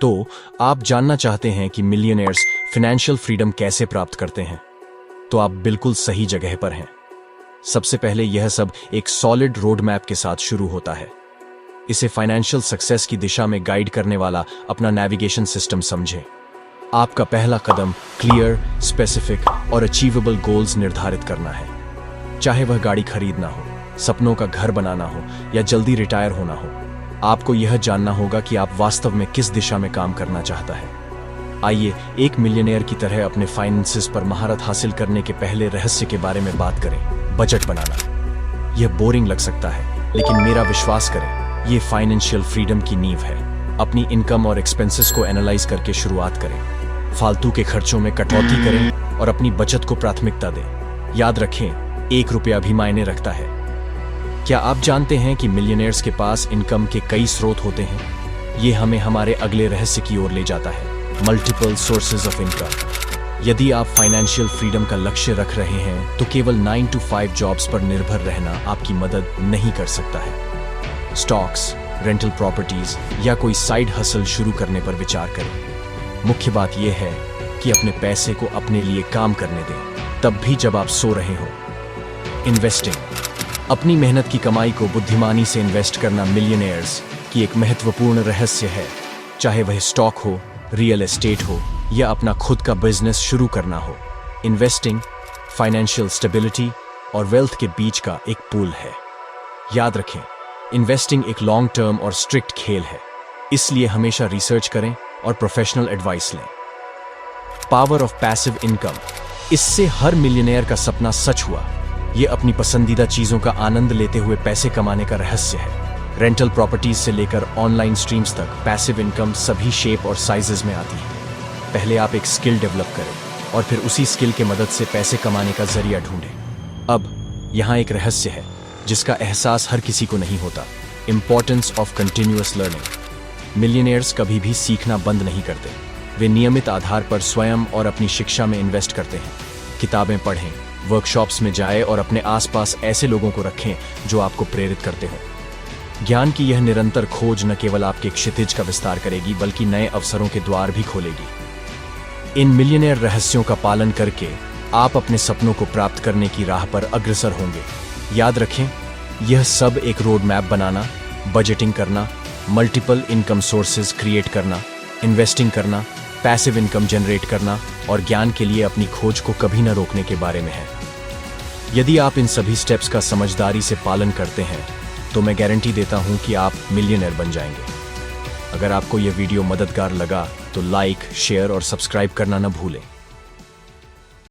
तो आप जानना चाहते हैं कि मिलियनेयर्स फाइनेंशियल फ्रीडम कैसे प्राप्त करते हैं? तो आप बिल्कुल सही जगह पर हैं। सबसे पहले यह सब एक सॉलिड रोड मैप के साथ शुरू होता है। इसे फाइनेंशियल सक्सेस की दिशा में गाइड करने वाला अपना नेविगेशन सिस्टम समझें। आपका पहला कदम क्लियर, स्पेसिफिक और अचीवेबल गोल्स निर्धारित करना है। चाहे वह गाड़ी खरीदना हो, सपनों का घर बनाना हो या जल्दी रिटायर होना हो, आपको यह जानना होगा कि आप वास्तव में किस दिशा में काम करना चाहता है। आइए एक मिलियनेयर की तरह अपने फाइनेंसेस पर महारत हासिल करने के पहले रहस्य के बारे में बात करें, बजट बनाना। यह बोरिंग लग सकता है, लेकिन मेरा विश्वास करें, यह फाइनेंशियल फ्रीडम की नींव है। अपनी इनकम और एक्सपेंसेस को एनालाइज करके शुरुआत करें। फालतू के खर्चों में कटौती करें और अपनी बचत को प्राथमिकता दें। याद रखें, 1 रुपया भी मायने रखता है। क्या आप जानते हैं कि मिलियनेयर्स के पास इनकम के कई स्रोत होते हैं? ये हमें हमारे अगले रहस्य की ओर ले जाता है, मल्टीपल सोर्सेज ऑफ इनकम। यदि आप फाइनेंशियल फ्रीडम का लक्ष्य रख रहे हैं तो केवल 9 to 5 जॉब्स पर निर्भर रहना आपकी मदद नहीं कर सकता है। स्टॉक्स, रेंटल प्रॉपर्टीज या कोई साइड हसल शुरू करने पर विचार करें। मुख्य बात यह है कि अपने पैसे को अपने लिए काम करने दें, तब भी जब आप सो रहे हो। इन्वेस्टिंग, अपनी मेहनत की कमाई को बुद्धिमानी से इन्वेस्ट करना मिलियनेयर्स की एक महत्वपूर्ण रहस्य है। चाहे वह स्टॉक हो, रियल एस्टेट हो या अपना खुद का बिजनेस शुरू करना हो, इन्वेस्टिंग फाइनेंशियल स्टेबिलिटी और वेल्थ के बीच का एक पुल है। याद रखें, इन्वेस्टिंग एक लॉन्ग टर्म और स्ट्रिक्ट खेल है, इसलिए हमेशा रिसर्च करें और प्रोफेशनल एडवाइस लें। पावर ऑफ पैसिव इनकम, इससे हर मिलियनेयर का सपना सच हुआ। यह अपनी पसंदीदा चीजों का आनंद लेते हुए पैसे कमाने का रहस्य है। रेंटल प्रॉपर्टीज से लेकर ऑनलाइन स्ट्रीम्स तक पैसिव इनकम सभी शेप और साइजेस में आती है। पहले आप एक स्किल डेवलप करें और फिर उसी स्किल के मदद से पैसे कमाने का जरिया ढूंढें। अब यहाँ एक रहस्य है जिसका एहसास हर किसी को नहीं होता, importance of continuous learning. Millionaires कभी भी सीखना बंद नहीं करते। वे नियमित आधार पर स्वयं और अपनी शिक्षा में इन्वेस्ट करते हैं। किताबें पढ़ें, वर्कशॉप्स में जाएं और अपने आसपास ऐसे लोगों को रखें जो आपको प्रेरित करते हो। ज्ञान की यह निरंतर खोज न केवल आपके क्षितिज का विस्तार करेगी, बल्कि नए अवसरों के द्वार भी खोलेगी। इन मिलियनेयर रहस्यों का पालन करके आप अपने सपनों को प्राप्त करने की राह पर अग्रसर होंगे। याद रखें, यह सब एक रोड मैप बनाना, बजटिंग करना, मल्टीपल इनकम सोर्सेज क्रिएट करना, इन्वेस्टिंग करना, पैसिव इनकम जनरेट करना और ज्ञान के लिए अपनी खोज को कभी न रोकने के बारे में है। यदि आप इन सभी स्टेप्स का समझदारी से पालन करते हैं तो मैं गारंटी देता हूं कि आप मिलियनेयर बन जाएंगे। अगर आपको यह वीडियो मददगार लगा तो लाइक, शेयर और सब्सक्राइब करना न भूलें।